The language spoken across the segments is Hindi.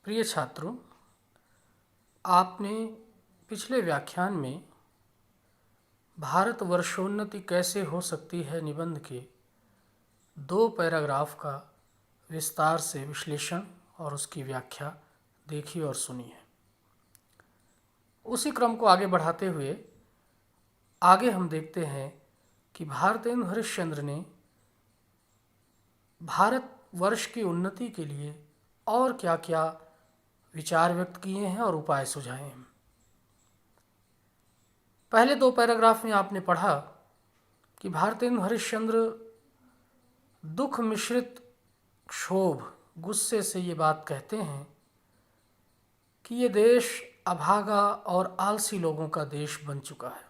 प्रिय छात्रों, आपने पिछले व्याख्यान में भारत वर्षोन्नति कैसे हो सकती है निबंध के 2 पैराग्राफ का विस्तार से विश्लेषण और उसकी व्याख्या देखी और सुनी है। उसी क्रम को आगे बढ़ाते हुए आगे हम देखते हैं कि भारतेंदु हरिश्चंद्र ने भारत वर्ष की उन्नति के लिए और क्या क्या विचार व्यक्त किए हैं और उपाय सुझाए हैं। पहले 2 पैराग्राफ में आपने पढ़ा कि भारतेंदु हरिश्चंद्र दुख मिश्रित क्षोभ गुस्से से ये बात कहते हैं कि ये देश अभागा और आलसी लोगों का देश बन चुका है।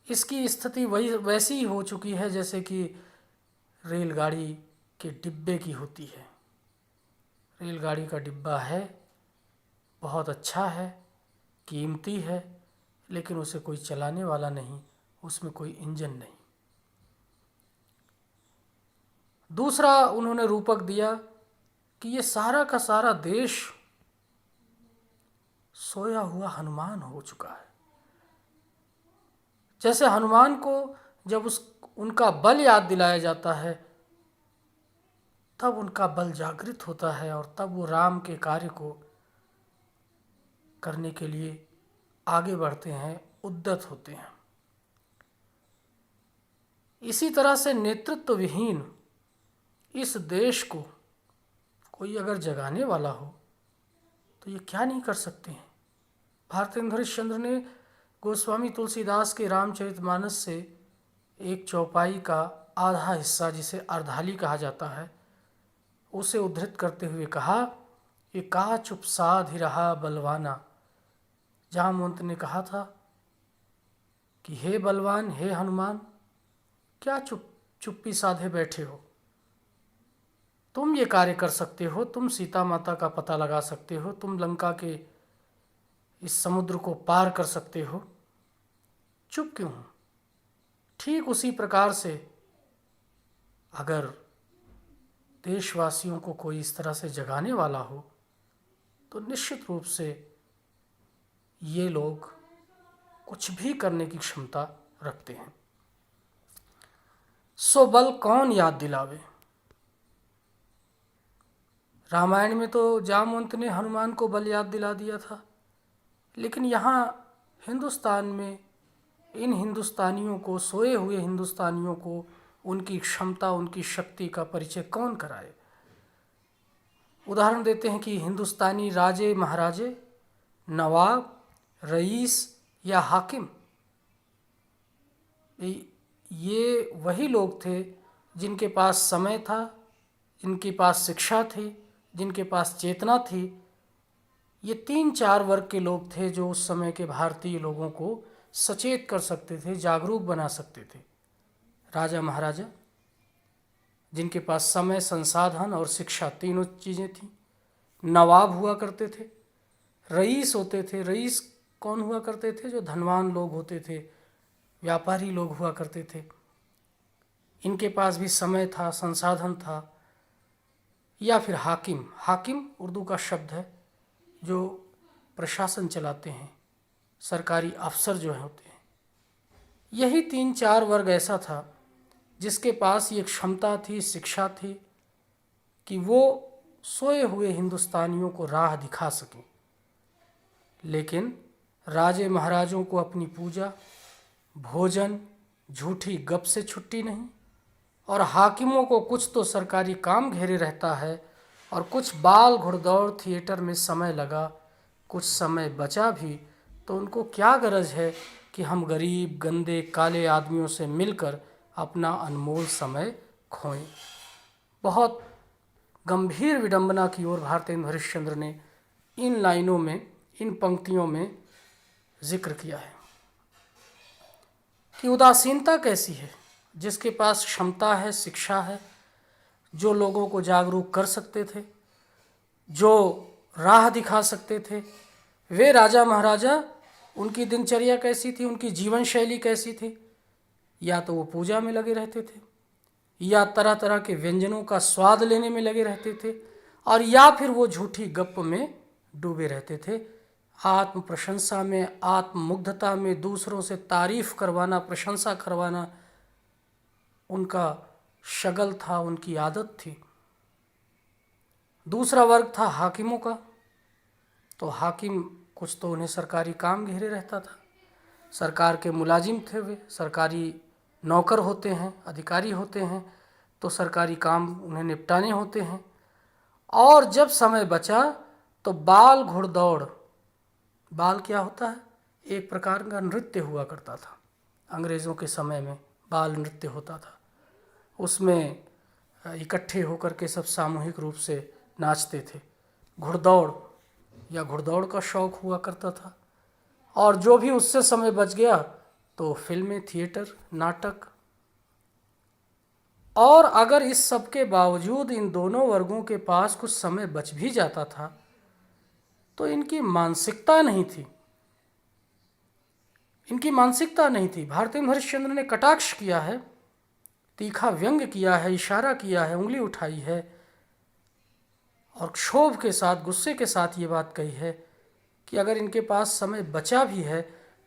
इसकी स्थिति वैसी ही हो चुकी है जैसे कि रेलगाड़ी के डिब्बे की होती है। रेलगाड़ी का डिब्बा है, बहुत अच्छा है, कीमती है, लेकिन उसे कोई चलाने वाला नहीं, उसमें कोई इंजन नहीं। दूसरा उन्होंने रूपक दिया कि ये सारा का सारा देश सोया हुआ हनुमान हो चुका है। जैसे हनुमान को जब उनका बल याद दिलाया जाता है तब उनका बल जागृत होता है और तब वो राम के कार्य को करने के लिए आगे बढ़ते हैं, उद्यत होते हैं। इसी तरह से नेतृत्व विहीन इस देश को कोई अगर जगाने वाला हो तो ये क्या नहीं कर सकते हैं। भारतेंदु हरिश्चंद्र ने गोस्वामी तुलसीदास के रामचरितमानस से एक चौपाई का आधा हिस्सा, जिसे अर्धाली कहा जाता है, उसे उद्धृत करते हुए कहा, ये का चुप साध ही रहा बलवाना। जामवंत ने कहा था कि हे बलवान, हे हनुमान, क्या चुप्पी साधे बैठे हो? तुम ये कार्य कर सकते हो, तुम सीता माता का पता लगा सकते हो, तुम लंका के इस समुद्र को पार कर सकते हो, चुप क्यों हो? ठीक उसी प्रकार से अगर देशवासियों को कोई इस तरह से जगाने वाला हो तो निश्चित रूप से ये लोग कुछ भी करने की क्षमता रखते हैं। सो बल कौन याद दिलावे? रामायण में तो जामवंत ने हनुमान को बल याद दिला दिया था, लेकिन यहाँ हिंदुस्तान में इन हिंदुस्तानियों को, सोए हुए हिंदुस्तानियों को, उनकी क्षमता, उनकी शक्ति का परिचय कौन कराए? उदाहरण देते हैं कि हिंदुस्तानी राजे महाराजे, नवाब, रईस या हाकिम, ये वही लोग थे जिनके पास समय था, जिनके पास शिक्षा थी, जिनके पास चेतना थी। ये 3-4 वर्ग के लोग थे जो उस समय के भारतीय लोगों को सचेत कर सकते थे, जागरूक बना सकते थे। राजा महाराजा, जिनके पास समय, संसाधन और शिक्षा, तीनों चीज़ें थीं। नवाब हुआ करते थे। रईस होते थे। रईस कौन हुआ करते थे? जो धनवान लोग होते थे, व्यापारी लोग हुआ करते थे। इनके पास भी समय था, संसाधन था। या फिर हाकिम। हाकिम उर्दू का शब्द है जो प्रशासन चलाते हैं, सरकारी अफसर जो होते हैं। यही 3-4 वर्ग ऐसा था जिसके पास ये क्षमता थी, शिक्षा थी कि वो सोए हुए हिंदुस्तानियों को राह दिखा सकें। लेकिन राजे महाराजों को अपनी पूजा, भोजन, झूठी गप से छुट्टी नहीं, और हाकिमों को कुछ तो सरकारी काम घेरे रहता है और कुछ बाल घुड़दौड़ थिएटर में समय लगा, कुछ समय बचा भी तो उनको क्या गरज है कि हम गरीब, गंदे, काले आदमियों से मिलकर अपना अनमोल समय खोएं। बहुत गंभीर विडंबना की ओर भारतेंदु हरिश्चंद्र ने इन लाइनों में, इन पंक्तियों में जिक्र किया है कि उदासीनता कैसी है। जिसके पास क्षमता है, शिक्षा है, जो लोगों को जागरूक कर सकते थे, जो राह दिखा सकते थे, वे राजा महाराजा, उनकी दिनचर्या कैसी थी, उनकी जीवन शैली कैसी थी? या तो वो पूजा में लगे रहते थे, या तरह तरह के व्यंजनों का स्वाद लेने में लगे रहते थे, और या फिर वो झूठी गप में डूबे रहते थे। आत्म प्रशंसा में, आत्ममुग्धता में, दूसरों से तारीफ करवाना, प्रशंसा करवाना उनका शगल था, उनकी आदत थी। दूसरा वर्ग था हाकिमों का। तो हाकिम कुछ तो उन्हें सरकारी काम घेरे रहता था, सरकार के मुलाजिम थे, वे सरकारी नौकर होते हैं, अधिकारी होते हैं, तो सरकारी काम उन्हें निपटाने होते हैं। और जब समय बचा तो बाल घुड़दौड़, बाल क्या होता है? एक प्रकार का नृत्य हुआ करता था अंग्रेज़ों के समय में, बाल नृत्य होता था। उसमें इकट्ठे होकर के सब सामूहिक रूप से नाचते थे। घुड़दौड़ या घुड़दौड़ का शौक हुआ करता था। और जो भी उससे समय बच गया तो फिल्में, थिएटर, नाटक। और अगर इस सब के बावजूद इन दोनों वर्गों के पास कुछ समय बच भी जाता था तो इनकी मानसिकता नहीं थी, इनकी मानसिकता नहीं थी। भारतेंदु हरिश्चंद्र ने कटाक्ष किया है, तीखा व्यंग किया है, इशारा किया है, उंगली उठाई है और क्षोभ के साथ, गुस्से के साथ ये बात कही है कि अगर इनके पास समय बचा भी है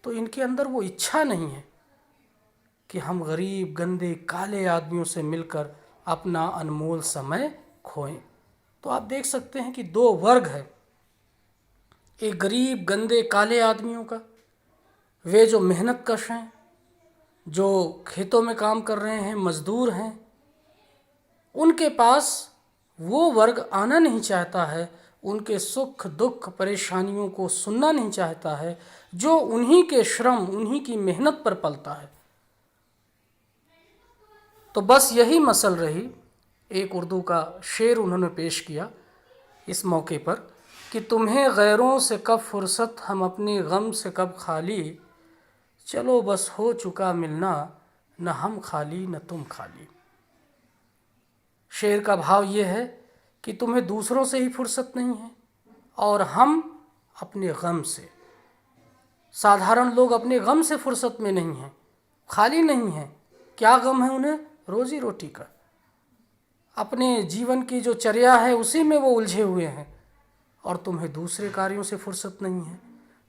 तो इनके अंदर वो इच्छा नहीं है कि हम गरीब, गंदे, काले आदमियों से मिलकर अपना अनमोल समय खोएं। तो आप देख सकते हैं कि दो वर्ग है, एक गरीब, गंदे, काले आदमियों का, वे जो मेहनतकश हैं, जो खेतों में काम कर रहे हैं, मजदूर हैं, उनके पास वो वर्ग आना नहीं चाहता है, उनके सुख दुख परेशानियों को सुनना नहीं चाहता है, जो उन्हीं के श्रम, उन्हीं की मेहनत पर पलता है। तो बस यही मसल रही। एक उर्दू का शेर उन्होंने पेश किया इस मौके पर कि तुम्हें गैरों से कब फुर्सत, हम अपने गम से कब खाली, चलो बस हो चुका मिलना, न हम खाली न तुम खाली। शेर का भाव ये है कि तुम्हें दूसरों से ही फुर्सत नहीं है और हम अपने गम से, साधारण लोग अपने गम से फुर्सत में नहीं हैं, खाली नहीं हैं। क्या गम है उन्हें? रोजी रोटी का, अपने जीवन की जो चर्या है उसी में वो उलझे हुए हैं और तुम्हें दूसरे कार्यों से फुर्सत नहीं है।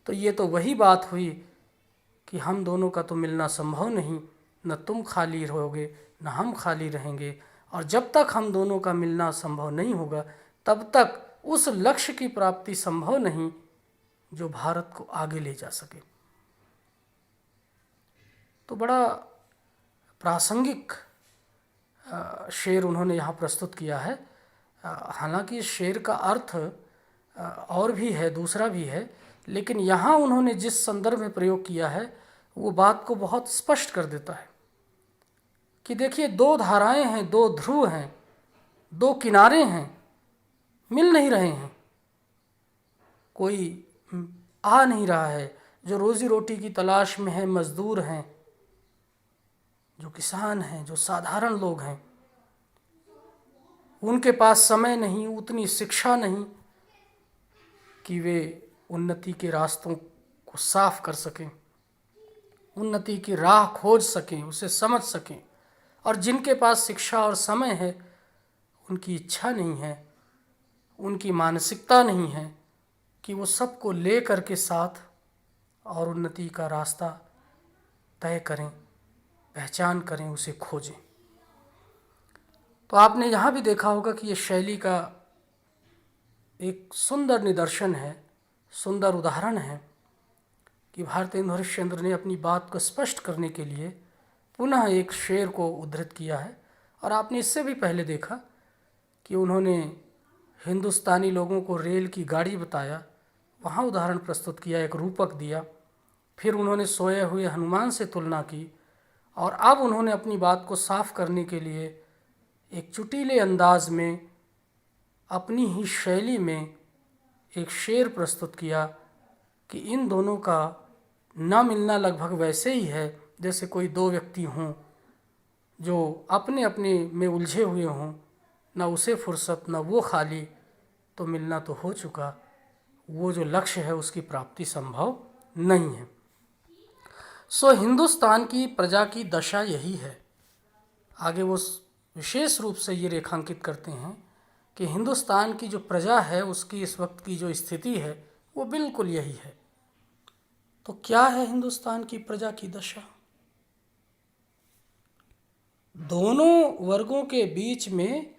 तो ये तो वही बात हुई कि हम दोनों का तो मिलना संभव नहीं, न तुम खाली रहोगे न हम खाली रहेंगे। और जब तक हम दोनों का मिलना संभव नहीं होगा तब तक उस लक्ष्य की प्राप्ति संभव नहीं जो भारत को आगे ले जा सके। तो बड़ा प्रासंगिक शेर उन्होंने यहाँ प्रस्तुत किया है। हालांकि इस शेर का अर्थ और भी है, दूसरा भी है, लेकिन यहाँ उन्होंने जिस संदर्भ में प्रयोग किया है वो बात को बहुत स्पष्ट कर देता है कि देखिए, दो धाराएं हैं, दो ध्रुव हैं, दो किनारे हैं, मिल नहीं रहे हैं, कोई आ नहीं रहा है। जो रोजी रोटी की तलाश में है, मजदूर हैं, जो किसान हैं, जो साधारण लोग हैं, उनके पास समय नहीं, उतनी शिक्षा नहीं कि वे उन्नति के रास्तों को साफ कर सकें, उन्नति की राह खोज सकें, उसे समझ सकें। और जिनके पास शिक्षा और समय है उनकी इच्छा नहीं है, उनकी मानसिकता नहीं है कि वो सबको ले करके साथ और उन्नति का रास्ता तय करें, पहचान करें, उसे खोजें। तो आपने यहाँ भी देखा होगा कि ये शैली का एक सुंदर निदर्शन है, सुंदर उदाहरण है कि भारतेंदु हरिश्चंद्र ने अपनी बात को स्पष्ट करने के लिए पुनः एक शेर को उद्धृत किया है। और आपने इससे भी पहले देखा कि उन्होंने हिंदुस्तानी लोगों को रेल की गाड़ी बताया, वहाँ उदाहरण प्रस्तुत किया, एक रूपक दिया। फिर उन्होंने सोए हुए हनुमान से तुलना की और अब उन्होंने अपनी बात को साफ करने के लिए एक चुटीले अंदाज में, अपनी ही शैली में एक शेर प्रस्तुत किया कि इन दोनों का न मिलना लगभग वैसे ही है जैसे कोई दो व्यक्ति हों जो अपने अपने में उलझे हुए हों, न उसे फुर्सत न वो खाली, तो मिलना तो हो चुका, वो जो लक्ष्य है उसकी प्राप्ति संभव नहीं है। सो हिंदुस्तान की प्रजा की दशा यही है। आगे वो विशेष रूप से ये रेखांकित करते हैं कि हिंदुस्तान की जो प्रजा है उसकी इस वक्त की जो स्थिति है वो बिल्कुल यही है। तो क्या है हिंदुस्तान की प्रजा की दशा? दोनों वर्गों के बीच में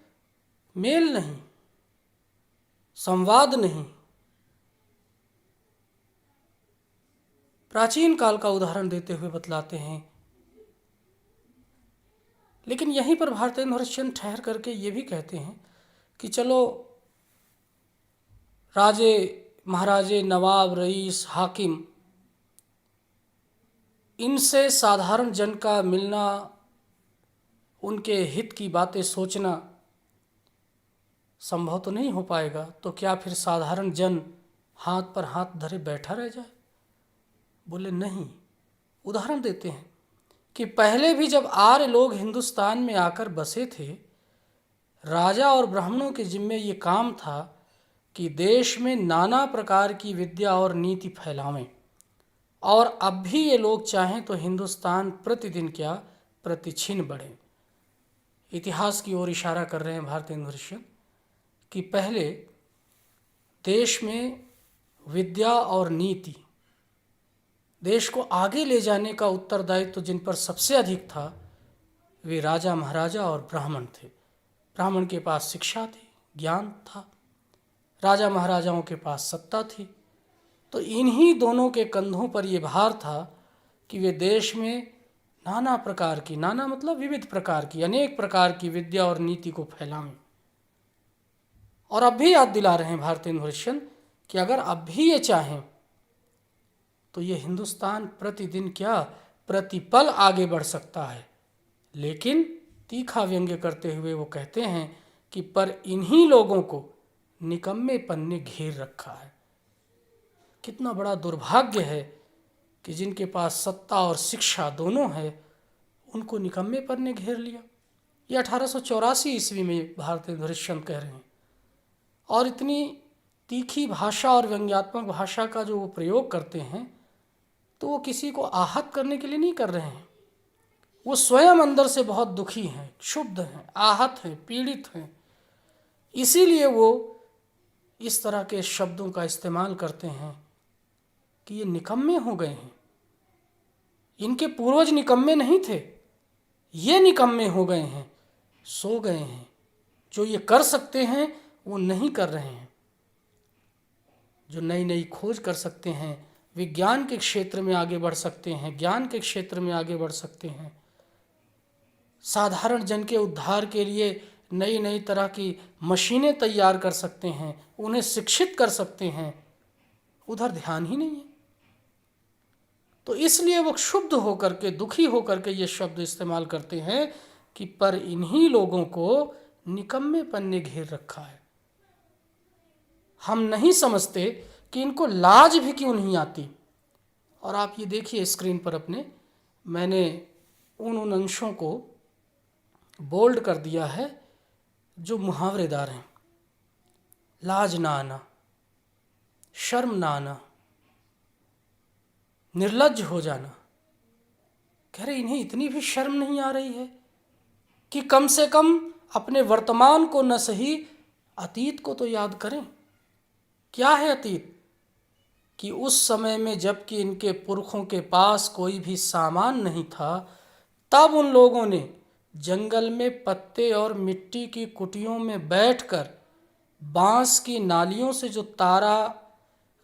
मेल नहीं, संवाद नहीं। प्राचीन काल का उदाहरण देते हुए बतलाते हैं। लेकिन यहीं पर भारतेंदु हरिश्चंद्र ठहर करके ये भी कहते हैं कि चलो राजे महाराजे नवाब रईस हाकिम इनसे साधारण जन का मिलना, उनके हित की बातें सोचना संभव तो नहीं हो पाएगा, तो क्या फिर साधारण जन हाथ पर हाथ धरे बैठा रह जाए? बोले नहीं। उदाहरण देते हैं कि पहले भी जब आर्य लोग हिंदुस्तान में आकर बसे थे, राजा और ब्राह्मणों के जिम्मे ये काम था कि देश में नाना प्रकार की विद्या और नीति फैलावें। और अब भी ये लोग चाहें तो हिंदुस्तान प्रतिदिन क्या प्रतिक्षण बढ़े। इतिहास की ओर इशारा कर रहे हैं भारतेंदु हरिश्चंद्र कि पहले देश में विद्या और नीति, देश को आगे ले जाने का उत्तरदायित्व तो जिन पर सबसे अधिक था वे राजा महाराजा और ब्राह्मण थे। ब्राह्मण के पास शिक्षा थी, ज्ञान था, राजा महाराजाओं के पास सत्ता थी। तो इन्हीं दोनों के कंधों पर ये भार था कि वे देश में नाना प्रकार की, नाना मतलब विविध प्रकार की, अनेक प्रकार की विद्या और नीति को फैलाएं। और अब भी याद दिला रहे हैं भारतेंदु हरिश्चंद्र कि अगर अब भी ये चाहें तो ये हिंदुस्तान प्रतिदिन क्या प्रतिपल आगे बढ़ सकता है। लेकिन तीखा व्यंग्य करते हुए वो कहते हैं कि पर इन्हीं लोगों को निकम्मेपन ने घेर रखा है। कितना बड़ा दुर्भाग्य है कि जिनके पास सत्ता और शिक्षा दोनों है उनको निकम्मेपन ने घेर लिया। ये 1884 ईस्वी में भारतेंदु हरिश्चंद्र कह रहे हैं। और इतनी तीखी भाषा और व्यंग्यात्मक भाषा का जो वो प्रयोग करते हैं तो वो किसी को आहत करने के लिए नहीं कर रहे हैं। वो स्वयं अंदर से बहुत दुखी हैं, क्षुब्ध हैं, आहत हैं, पीड़ित हैं। इसीलिए वो इस तरह के शब्दों का इस्तेमाल करते हैं कि ये निकम्मे हो गए हैं। इनके पूर्वज निकम्मे नहीं थे, ये निकम्मे हो गए हैं, सो गए हैं। जो ये कर सकते हैं वो नहीं कर रहे हैं। जो नई नई खोज कर सकते हैं, विज्ञान के क्षेत्र में आगे बढ़ सकते हैं, ज्ञान के क्षेत्र में आगे बढ़ सकते हैं, साधारण जन के उद्धार के लिए नई नई तरह की मशीनें तैयार कर सकते हैं, उन्हें शिक्षित कर सकते हैं, उधर ध्यान ही नहीं है। तो इसलिए वो क्षुब्ध होकर के, दुखी होकर के ये शब्द इस्तेमाल करते हैं कि पर इन्हीं लोगों को निकम्मेपन ने घेर रखा है। हम नहीं समझते कि इनको लाज भी क्यों नहीं आती। और आप ये देखिए स्क्रीन पर अपने, मैंने उन अंशों को बोल्ड कर दिया है जो मुहावरेदार हैं। लाज ना आना, शर्म ना आना, निर्लज्ज हो जाना। कह रहे इन्हें इतनी भी शर्म नहीं आ रही है कि कम से कम अपने वर्तमान को न सही अतीत को तो याद करें। क्या है अतीत? कि उस समय में जबकि इनके पुरखों के पास कोई भी सामान नहीं था, तब उन लोगों ने जंगल में पत्ते और मिट्टी की कुटियों में बैठकर बांस की नालियों से जो तारा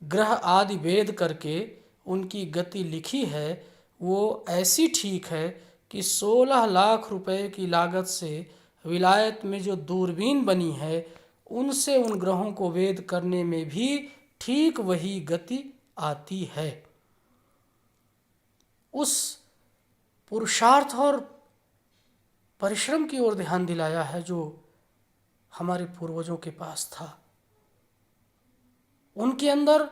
ग्रह आदि भेद करके उनकी गति लिखी है वो ऐसी ठीक है कि 16 लाख रुपए की लागत से विलायत में जो दूरबीन बनी है उनसे उन ग्रहों को वेद करने में भी ठीक वही गति आती है। उस पुरुषार्थ और परिश्रम की ओर ध्यान दिलाया है जो हमारे पूर्वजों के पास था। उनके अंदर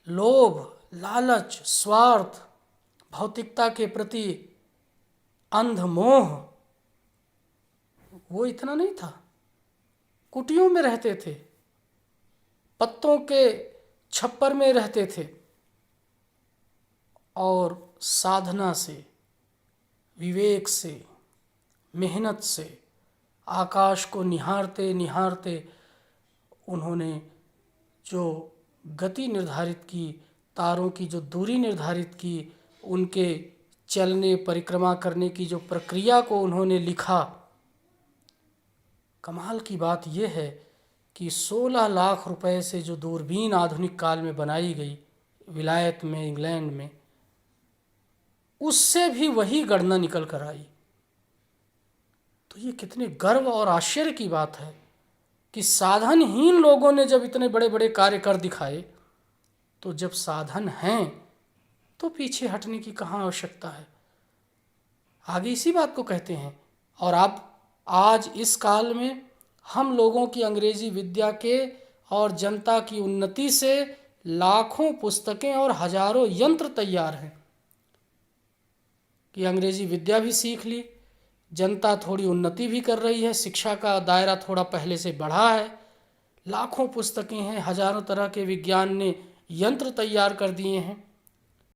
लोभ, लालच, स्वार्थ, भौतिकता के प्रति अंध मोह वो इतना नहीं था। कुटियों में रहते थे, पत्तों के छप्पर में रहते थे और साधना से, विवेक से, मेहनत से आकाश को निहारते निहारते उन्होंने जो गति निर्धारित की, तारों की जो दूरी निर्धारित की, उनके चलने परिक्रमा करने की जो प्रक्रिया को उन्होंने लिखा। कमाल की बात यह है कि 16 लाख रुपए से जो दूरबीन आधुनिक काल में बनाई गई विलायत में, इंग्लैंड में, उससे भी वही गणना निकल कर आई। तो ये कितने गर्व और आश्चर्य की बात है कि साधनहीन लोगों ने जब इतने बड़े बड़े कार्य कर दिखाए, तो जब साधन हैं तो पीछे हटने की कहाँ आवश्यकता है। आगे इसी बात को कहते हैं। और अब आज इस काल में हम लोगों की अंग्रेजी विद्या के और जनता की उन्नति से लाखों पुस्तकें और हजारों यंत्र तैयार हैं कि अंग्रेजी विद्या भी सीख ली, जनता थोड़ी उन्नति भी कर रही है, शिक्षा का दायरा थोड़ा पहले से बढ़ा है, लाखों पुस्तकें हैं, हजारों तरह के विज्ञान ने यंत्र तैयार कर दिए हैं।